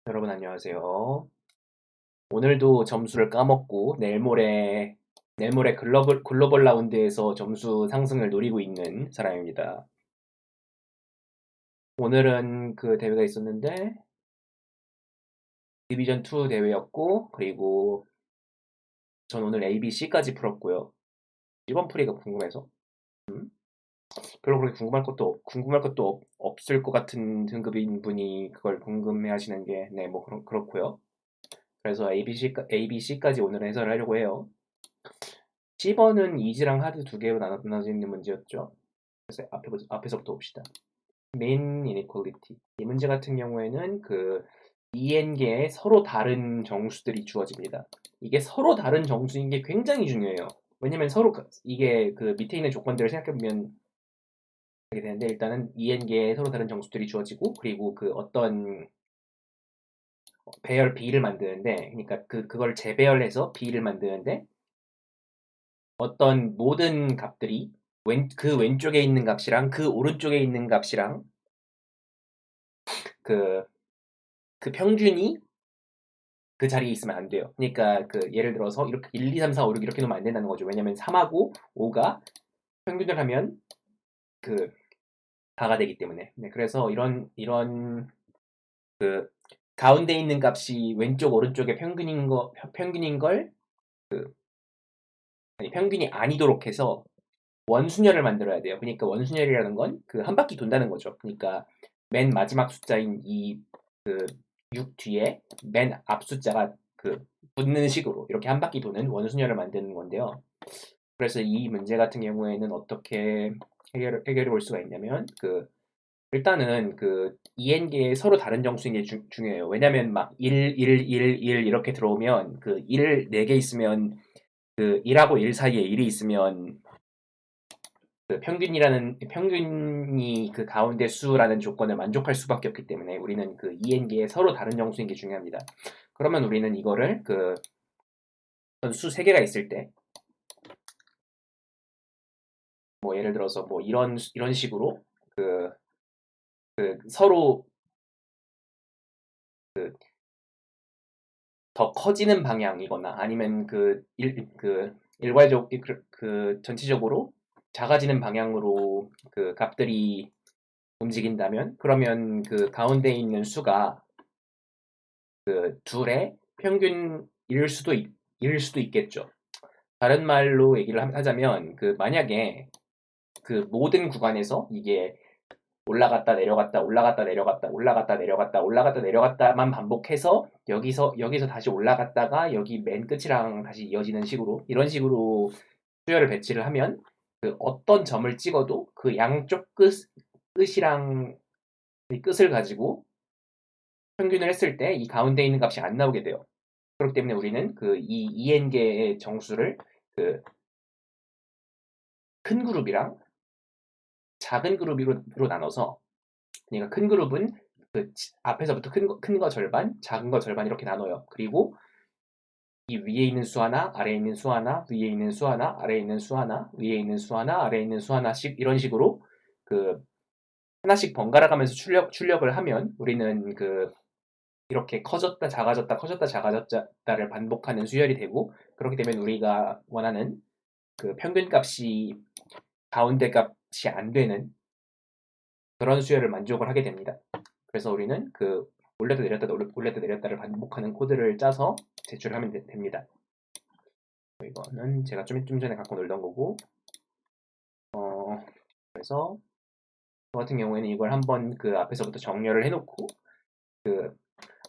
여러분 안녕하세요. 오늘도 점수를 까먹고 내일 모레 글로벌 라운드에서 점수 상승을 노리고 있는 사람입니다. 오늘은 그 대회가 있었는데 디비전 2 대회였고, 그리고 전 오늘 ABC까지 풀었고요. 이번 풀이가 궁금해서 별로 그렇게 궁금할 것도 없을 것 같은 등급인 분이 그걸 궁금해 하시는 게, 네, 뭐 그렇고요. 그래서 ABC까지 오늘은 해설을 하려고 해요. C번은 이지랑 하드 두 개로 나눠져 있는 문제였죠. 그래서 앞에서부터 봅시다. Mean inequality. 이 문제 같은 경우에는 그 EN계의 서로 다른 정수들이 주어집니다. 이게 서로 다른 정수인 게 굉장히 중요해요. 왜냐면 이게 그 밑에 있는 조건들을 생각해보면 하게 되는데, 일단은 EN계의 서로 다른 정수들이 주어지고, 그리고 그 어떤 배열 B를 만드는데, 그러니까 그걸 재배열해서 B를 만드는데, 어떤 모든 값들이 그 왼쪽에 있는 값이랑 그 오른쪽에 있는 값이랑 그, 그 평균이 그 자리에 있으면 안 돼요. 그러니까 그 예를 들어서 이렇게 1, 2, 3, 4, 5, 6 이렇게 놓으면 안 된다는 거죠. 왜냐면 3하고 5가 평균을 하면 그 4가 되기 때문에. 네, 그래서 이런 그 가운데 있는 값이 왼쪽 오른쪽의 평균인 걸 아니 평균이 아니도록 해서 원순열을 만들어야 돼요. 그러니까 원순열이라는 건 그 한 바퀴 돈다는 거죠. 그러니까 맨 마지막 숫자인 이 6 뒤에 맨 앞 숫자가 붙는 식으로 이렇게 한 바퀴 도는 원순열을 만드는 건데요. 그래서 이 문제 같은 경우에는 어떻게 해결해 볼 수가 있냐면 일단은 EN계의 서로 다른 정수인 게 중요해요. 왜냐면 막 1, 1, 1, 1 이렇게 들어오면 1 4개 있으면 1하고 1 사이에 1이 있으면 평균이 그 가운데 수라는 조건을 만족할 수밖에 없기 때문에 우리는 EN계의 서로 다른 정수인 게 중요합니다. 그러면 우리는 이거를 수 3개가 있을 때, 뭐 예를 들어서 뭐 이런 식으로 서로 더 커지는 방향이거나 아니면 일괄적 전체적으로 작아지는 방향으로 값들이 움직인다면, 그러면 가운데 있는 수가 둘의 평균일 수도 있겠죠. 다른 말로 얘기를 하자면 만약에 모든 구간에서 이게 올라갔다 내려갔다 올라갔다 내려갔다 올라갔다 내려갔다 올라갔다 내려갔다만 반복해서 여기서 다시 올라갔다가 여기 맨 끝이랑 다시 이어지는 식으로, 이런 식으로 수열을 배치를 하면 어떤 점을 찍어도 그 양쪽 끝이랑 이 끝을 가지고 평균을 했을 때 이 가운데 있는 값이 안 나오게 돼요. 그렇기 때문에 우리는 이 EN계의 정수를 큰 그룹이랑 작은 그룹으로 나눠서, 그러니까 큰 그룹은 앞에서부터 큰 거 절반, 작은 거 절반 이렇게 나눠요. 그리고 이 위에 있는 수 하나, 아래에 있는 수 하나, 위에 있는 수 하나, 아래에 있는 수 하나, 위에 있는 수 하나, 아래에 있는 수 하나씩 이런 식으로 그 하나씩 번갈아 가면서 출력을 하면 우리는 이렇게 커졌다 작아졌다 커졌다 작아졌다를 반복하는 수열이 되고, 그렇게 되면 우리가 원하는 평균값이 가운데 값이 안 되는 그런 수열을 만족을 하게 됩니다. 그래서 우리는 올렸다 내렸다 올렸다 내렸다를 반복하는 코드를 짜서 제출하면 됩니다. 이거는 제가 좀 전에 갖고 놀던 거고, 그래서 저 같은 경우에는 이걸 한번 앞에서부터 정렬을 해놓고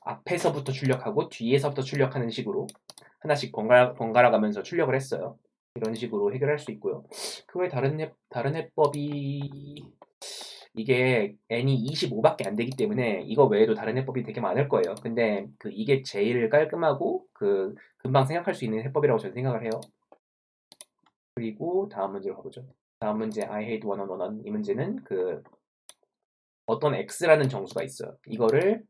앞에서부터 출력하고 뒤에서부터 출력하는 식으로 하나씩 번갈아 가면서 출력을 했어요. 이런 식으로 해결할 수 있고요. 그 외에 다른 해법이, 이게 n이 25밖에 안 되기 때문에 이거 외에도 다른 해법이 되게 많을 거예요. 근데 이게 제일 깔끔하고 금방 생각할 수 있는 해법이라고 저는 생각을 해요. 그리고 다음 문제로 가보죠. 다음 문제 I hate 111. 이 문제는 어떤 x라는 정수가 있어요. 이거를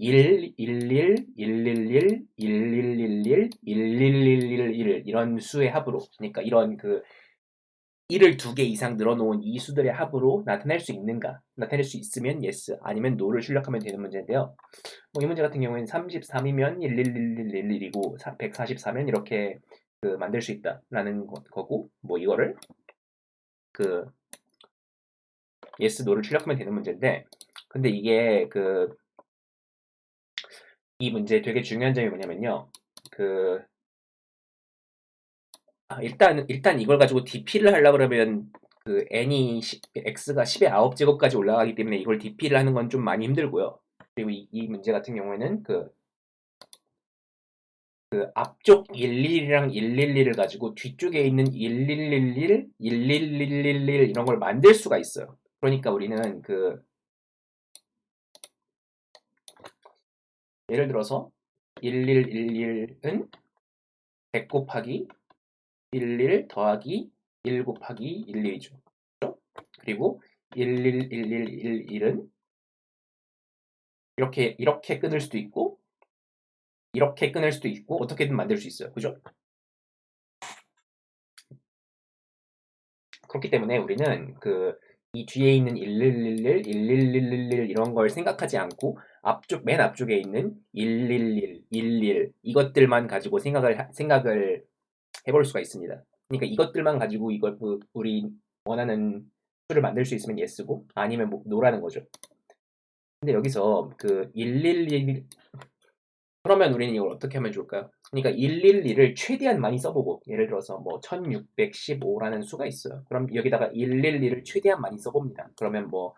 1, 1, 1, 1, 1, 1, 1, 1, 1, 1, 1, 1, 1, 1, 1 이런 수의 합으로, 그러니까 이런 1을 2개 이상 늘어놓은 이 수들의 합으로 나타낼 수 있는가? 나타낼 수 있으면 yes, 아니면 no를 출력하면 되는 문제인데요. 뭐 이 문제 같은 경우에는 33이면 11111이고 144면 이렇게 만들 수 있다라는 거고, 뭐 이거를 yes, no를 출력하면 되는 문제인데, 근데 이게 이 문제 되게 중요한 점이 뭐냐면요. 일단 이걸 가지고 DP를 하려고 그러면 n이 x가 10의 9제곱까지 올라가기 때문에 이걸 DP를 하는 건 좀 많이 힘들고요. 그리고 이 문제 같은 경우에는 앞쪽 111이랑 111을 가지고 뒤쪽에 있는 1111, 11111 이런 걸 만들 수가 있어요. 그러니까 우리는 예를 들어서 1111은 100 곱하기 11 더하기 1 곱하기 11이죠. 그리고 11111은 이렇게 끊을 수도 있고 이렇게 끊을 수도 있고 어떻게든 만들 수 있어요. 그죠? 그렇기 때문에 우리는 이 뒤에 있는 1111, 1111 이런 걸 생각하지 않고 맨 앞쪽에 있는 111, 11 이것들만 가지고 생각을 해볼 수가 있습니다. 그러니까 이것들만 가지고 이걸 우리 원하는 수를 만들 수 있으면 yes고 아니면 뭐 no라는 거죠. 근데 여기서 111 그러면 우리는 이걸 어떻게 하면 좋을까요? 그러니까 111을 최대한 많이 써보고 예를 들어서 뭐 1615라는 수가 있어요. 그럼 여기다가 111을 최대한 많이 써봅니다. 그러면 뭐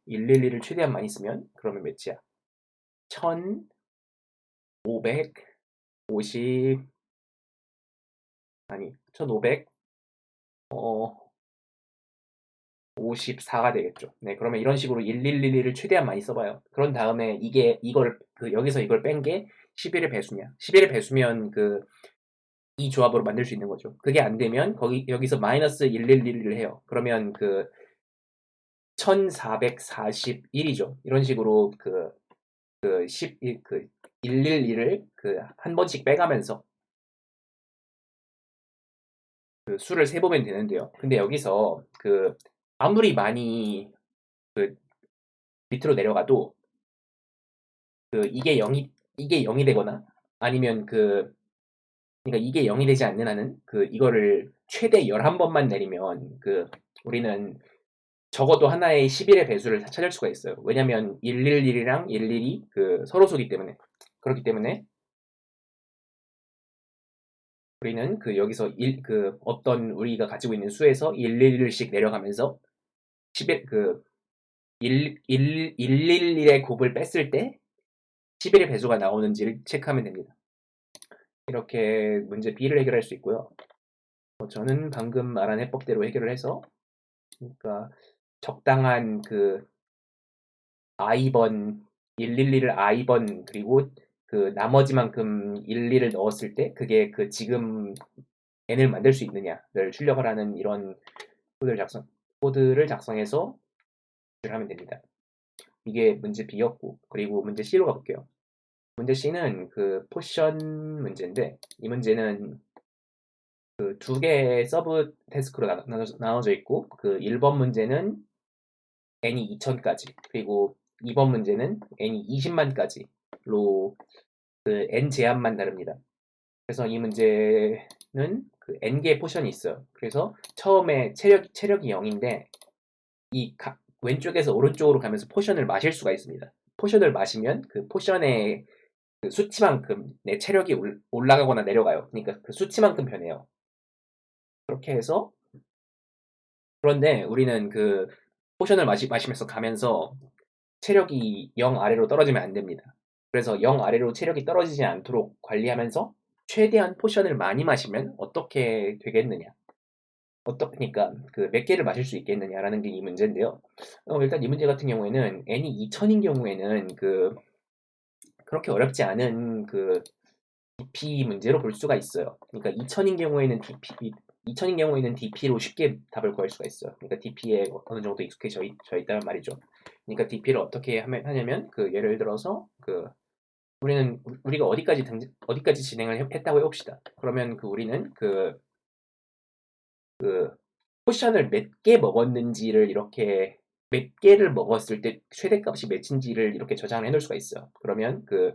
111을 최대한 많이 쓰면 그러면 몇이야? 1550 아니 1500 54가 되겠죠. 네, 그러면 이런 식으로 1111을 최대한 많이 써봐요. 그런 다음에 여기서 이걸 뺀 게 11의 배수냐? 11의 배수면 이 조합으로 만들 수 있는 거죠. 그게 안 되면 여기서 마이너스 111을 해요. 그러면 1441이죠. 이런 식으로 111을 한 번씩 빼가면서 수를 세보면 되는데요. 근데 여기서 아무리 많이 밑으로 내려가도 이게 0이 되거나 아니면 그러니까 이게 0이 되지 않는 한은 이거를 최대 11번만 내리면 우리는 적어도 하나의 11의 배수를 찾을 수가 있어요. 왜냐면 111이랑 112 서로 소기 때문에. 그렇기 때문에 우리는 여기서 어떤 우리가 가지고 있는 수에서 111씩 내려가면서 10의 111의 곱을 뺐을 때 11의 배수가 나오는지를 체크하면 됩니다. 이렇게 문제 B를 해결할 수 있고요. 저는 방금 말한 해법대로 해결을 해서 그러니까 적당한 i번 111을 i번 그리고 나머지만큼 11을 넣었을 때 그게 지금 n을 만들 수 있느냐를 출력을 하는 이런 코드를 작성해서 하면 됩니다. 이게 문제 B였고 그리고 문제 C로 가볼게요. 문제 C는 포션 문제인데 이 문제는 두 개의 서브 태스크로 나눠져 있고 1번 문제는 n이 2000까지 그리고 2번 문제는 n이 20만까지로 n 제한만 다릅니다. 그래서 이 문제는 n개의 포션이 있어요. 그래서 처음에 체력이 0인데 왼쪽에서 오른쪽으로 가면서 포션을 마실 수가 있습니다. 포션을 마시면 포션의 수치만큼 내 체력이 올라가거나 내려가요. 그러니까 수치만큼 변해요. 그렇게 해서 그런데 우리는 포션을 마시면서 가면서 체력이 0 아래로 떨어지면 안 됩니다. 그래서 0 아래로 체력이 떨어지지 않도록 관리하면서 최대한 포션을 많이 마시면 어떻게 되겠느냐? 그러니까 몇 개를 마실 수 있겠느냐라는 게 이 문제인데요. 일단 이 문제 같은 경우에는 n이 2000인 경우에는 그렇게 어렵지 않은 DP 문제로 볼 수가 있어요. 그러니까 2000인 경우에는 DP로 쉽게 답을 구할 수가 있어요. 그러니까 DP에 어느 정도 익숙해져 있다는 말이죠. 그러니까 DP를 어떻게 하냐면 예를 들어서 우리가 어디까지 진행을 했다고 해봅시다. 그러면 우리는 포션을 몇 개 먹었는지를 이렇게 몇 개를 먹었을 때 최대값이 몇인지를 이렇게 저장을 해놓을 수가 있어요. 그러면 그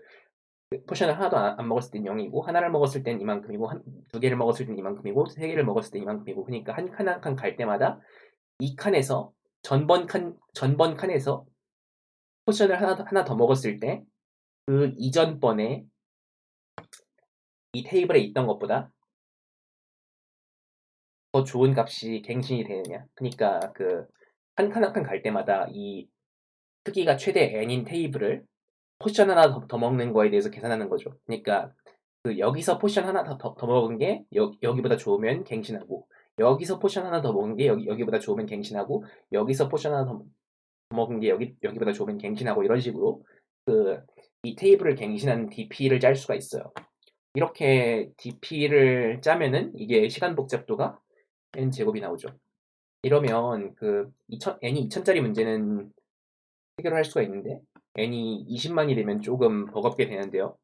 포션을 하나도 안 먹었을 땐 0이고 하나를 먹었을 땐 이만큼이고 두 개를 먹었을 땐 이만큼이고 세 개를 먹었을 땐 이만큼이고 그러니까 한 칸 한 칸 갈 때마다 이 칸에서 전번 칸에서 포션을 하나 더 먹었을 때 그 이전 번에 이 테이블에 있던 것보다 더 좋은 값이 갱신이 되느냐. 그러니까 그 한 칸 한 칸 갈 때마다 이 크기가 최대 n인 테이블을 포션 하나 더 먹는 거에 대해서 계산하는 거죠. 그러니까 그 여기서 포션 하나 더 먹은 게 여기보다 좋으면 갱신하고 여기서 포션 하나 더 먹은 게 여기보다 좋으면 갱신하고 여기서 포션 하나 더 먹은 게 여기보다 좋으면 갱신하고 이런 식으로 그 이 테이블을 갱신하는 DP를 짤 수가 있어요. 이렇게 DP를 짜면은 이게 시간 복잡도가 n 제곱이 나오죠. 이러면 그 n이 2000짜리 문제는 해결할 수가 있는데 n이 20만이 되면 조금 버겁게 되는데요.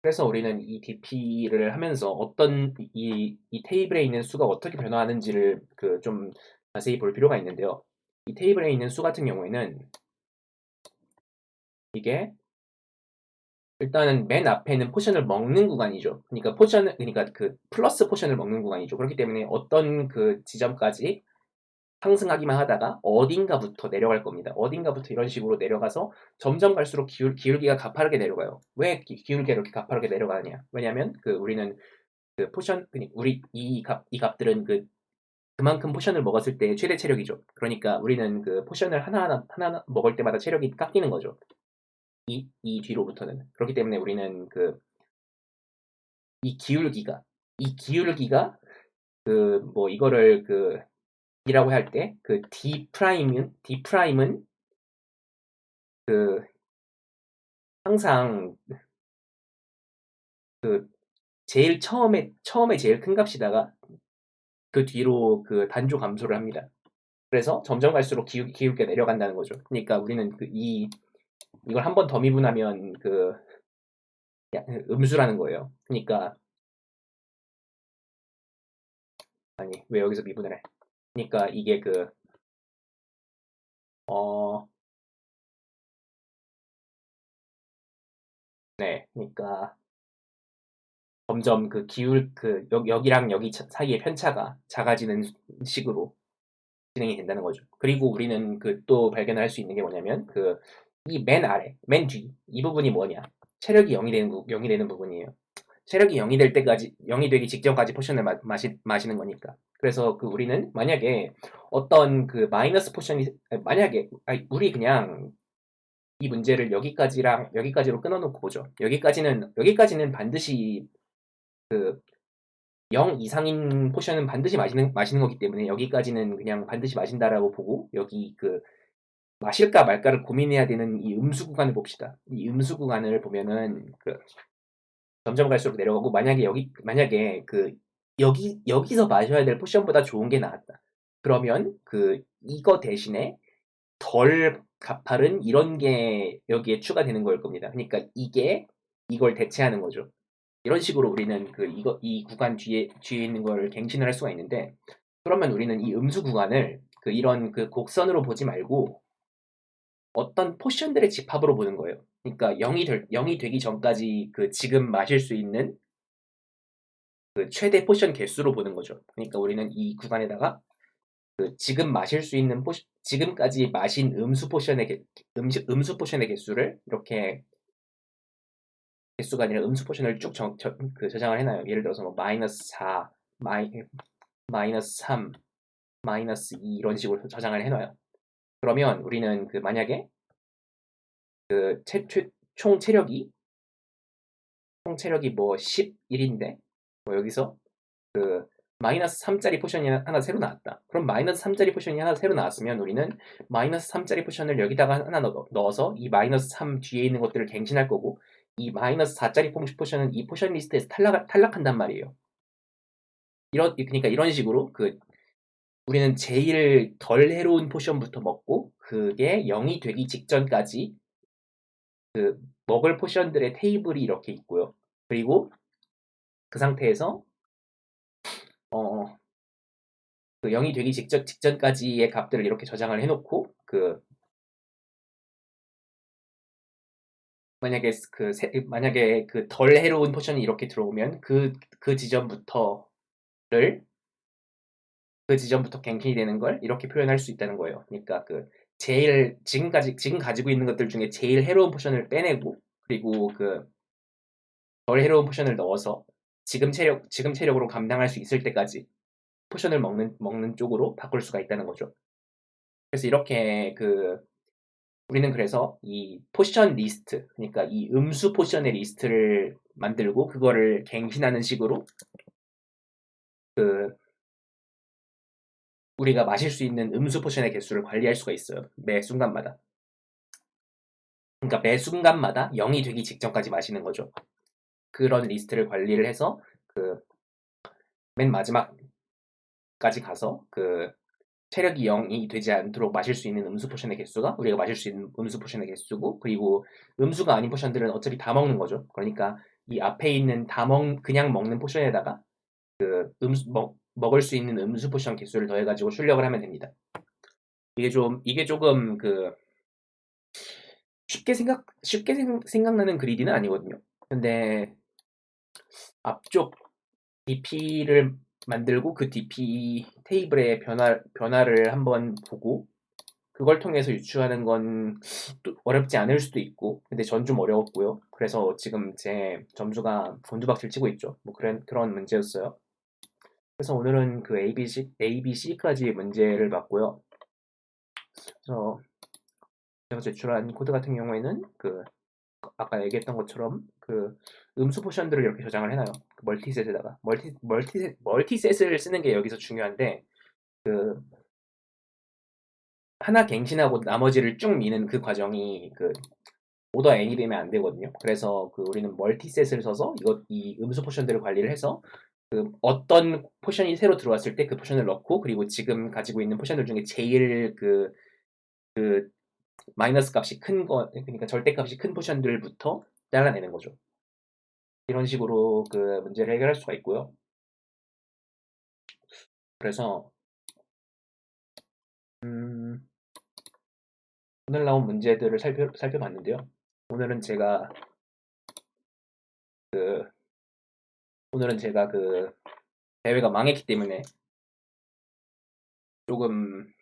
그래서 우리는 이 DP를 하면서 어떤 이 테이블에 있는 수가 어떻게 변화하는지를 그 좀 자세히 볼 필요가 있는데요. 이 테이블에 있는 수 같은 경우에는 이게 일단은 맨 앞에는 포션을 먹는 구간이죠. 그러니까 그 플러스 포션을 먹는 구간이죠. 그렇기 때문에 어떤 그 지점까지 상승하기만 하다가 어딘가부터 내려갈 겁니다. 어딘가부터 이런 식으로 내려가서 점점 갈수록 기울기가 가파르게 내려가요. 왜 기울기가 이렇게 가파르게 내려가느냐? 왜냐하면 그 우리는 그 포션 우리 이 값들은 그만큼 포션을 먹었을 때 최대 체력이죠. 그러니까 우리는 그 포션을 하나 먹을 때마다 체력이 깎이는 거죠. 이 뒤로부터는. 그렇기 때문에 우리는 그 이 기울기가 그 뭐 이거를 그 이라고 할 때 그 D 프라임은 그 항상 그 제일 처음에 제일 큰 값이다가 그 뒤로 그 단조 감소를 합니다. 그래서 점점 갈수록 기울기가 내려간다는 거죠. 그러니까 우리는 이걸 한 번 더 미분하면 음수라는 거예요. 그러니까 아니 왜 여기서 미분을 해? 그러니까 이게 어, 네, 그러니까 점점 여기랑 여기 사이의 편차가 작아지는 식으로 진행이 된다는 거죠. 그리고 우리는 또 발견할 수 있는 게 뭐냐면 이 맨 아래, 맨 뒤, 이 부분이 뭐냐? 체력이 0이 되는 부분이에요. 체력이 0이 될 때까지, 0이 되기 직전까지 포션을 마시는 거니까. 그래서 우리는 만약에 어떤 마이너스 포션이, 우리 그냥 이 문제를 여기까지랑 여기까지로 끊어놓고 보죠. 여기까지는 반드시 0 이상인 포션은 반드시 마시는 거기 때문에 여기까지는 그냥 반드시 마신다라고 보고 여기 마실까 말까를 고민해야 되는 이 음수 구간을 봅시다. 이 음수 구간을 보면은 점점 갈수록 내려가고 만약에 여기서 마셔야 될 포션보다 좋은 게 나왔다. 그러면 이거 대신에 덜 가파른 이런 게 여기에 추가되는 걸 겁니다. 그러니까 이게 이걸 대체하는 거죠. 이런 식으로 우리는 이 구간 뒤에 있는 걸 갱신을 할 수가 있는데, 그러면 우리는 이 음수 구간을 이런 곡선으로 보지 말고 어떤 포션들의 집합으로 보는 거예요. 그러니까 0이 되기 전까지 지금 마실 수 있는 최대 포션 개수로 보는 거죠. 그러니까 우리는 이 구간에다가 지금 마실 수 있는 지금까지 마신 음수 포션의 개수를 이렇게 개수가 아니라 음수 포션을 쭉 저장을 해놔요. 예를 들어서 뭐 마이너스 4, 마이너스 3, 마이너스 2 이런 식으로 저장을 해놔요. 그러면 우리는 만약에 총 체력이 뭐 11인데 뭐 여기서 마이너스 3짜리 포션이 하나 새로 나왔다. 그럼 마이너스 3짜리 포션이 하나 새로 나왔으면 우리는 마이너스 3짜리 포션을 여기다가 하나 넣어서 이 마이너스 3 뒤에 있는 것들을 갱신할 거고 이 마이너스 4짜리 포션은 이 포션 리스트에서 탈락한단 말이에요. 그러니까 이런 식으로 우리는 제일 덜 해로운 포션부터 먹고 그게 0이 되기 직전까지 먹을 포션들의 테이블이 이렇게 있고요. 그리고 그 상태에서 그 0이 되기 직전까지의 값들을 이렇게 저장을 해놓고 만약에 그 덜 해로운 포션이 이렇게 들어오면 그 지점부터 갱신이 되는 걸 이렇게 표현할 수 있다는 거예요. 그러니까 지금 가지고 있는 것들 중에 제일 해로운 포션을 빼내고, 그리고 덜 해로운 포션을 넣어서 지금 체력으로 감당할 수 있을 때까지 포션을 먹는 쪽으로 바꿀 수가 있다는 거죠. 그래서 이렇게 우리는 그래서 이 포션 리스트, 그러니까 이 음수 포션의 리스트를 만들고 그거를 갱신하는 식으로 우리가 마실 수 있는 음수 포션의 개수를 관리할 수가 있어요. 매 순간마다. 그러니까 매 순간마다 0이 되기 직전까지 마시는 거죠. 그런 리스트를 관리를 해서 맨 마지막까지 가서 체력이 0이 되지 않도록 마실 수 있는 음수 포션의 개수가 우리가 마실 수 있는 음수 포션의 개수고, 그리고 음수가 아닌 포션들은 어차피 다 먹는 거죠. 그러니까 이 앞에 있는 그냥 먹는 포션에다가 먹을 수 있는 음수 포션 개수를 더해가지고 출력을 하면 됩니다. 이게 조금 쉽게 생각나는 그리디는 아니거든요. 근데 앞쪽 DP를 만들고 그 DP 테이블의 변화를 한번 보고 그걸 통해서 유추하는 건 또 어렵지 않을 수도 있고, 근데 전 좀 어려웠고요. 그래서 지금 제 점수가 곤두박질 치고 있죠. 뭐 그런 문제였어요. 그래서 오늘은 ABC까지 문제를 봤고요. 그래서 제가 제출한 코드 같은 경우에는 아까 얘기했던 것처럼 음수 포션들을 이렇게 저장을 해놔요. 멀티셋에다가 멀티셋을 쓰는 게 여기서 중요한데, 하나 갱신하고 나머지를 쭉 미는 그 과정이 오더 n이 되면 안 되거든요. 그래서 우리는 멀티셋을 써서 이 음수 포션들을 관리를 해서 어떤 포션이 새로 들어왔을 때 그 포션을 넣고, 그리고 지금 가지고 있는 포션들 중에 제일 마이너스 값이 큰 거, 그러니까 절대값이 큰 포션들부터 잘라내는 거죠. 이런 식으로 문제를 해결할 수가 있고요. 그래서 오늘 나온 문제들을 살펴봤는데요. 오늘은 제가 대회가 망했기 때문에 조금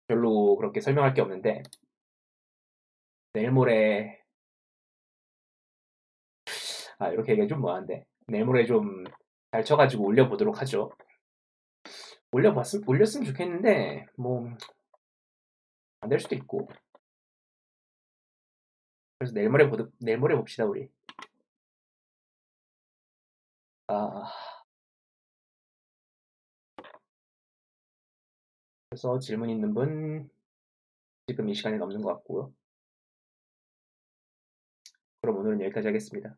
별로 그렇게 설명할 게 없는데, 내일 모레 이렇게 얘기하면 좀 뭐한데, 내일 모레 좀 잘 쳐가지고 올려보도록 하죠. 올렸으면 좋겠는데 뭐 안 될 수도 있고. 그래서 내일 모레 봅시다 우리. 그래서 질문 있는 분 지금 이 시간에 넘는 것 같고요. 그럼 오늘은 여기까지 하겠습니다.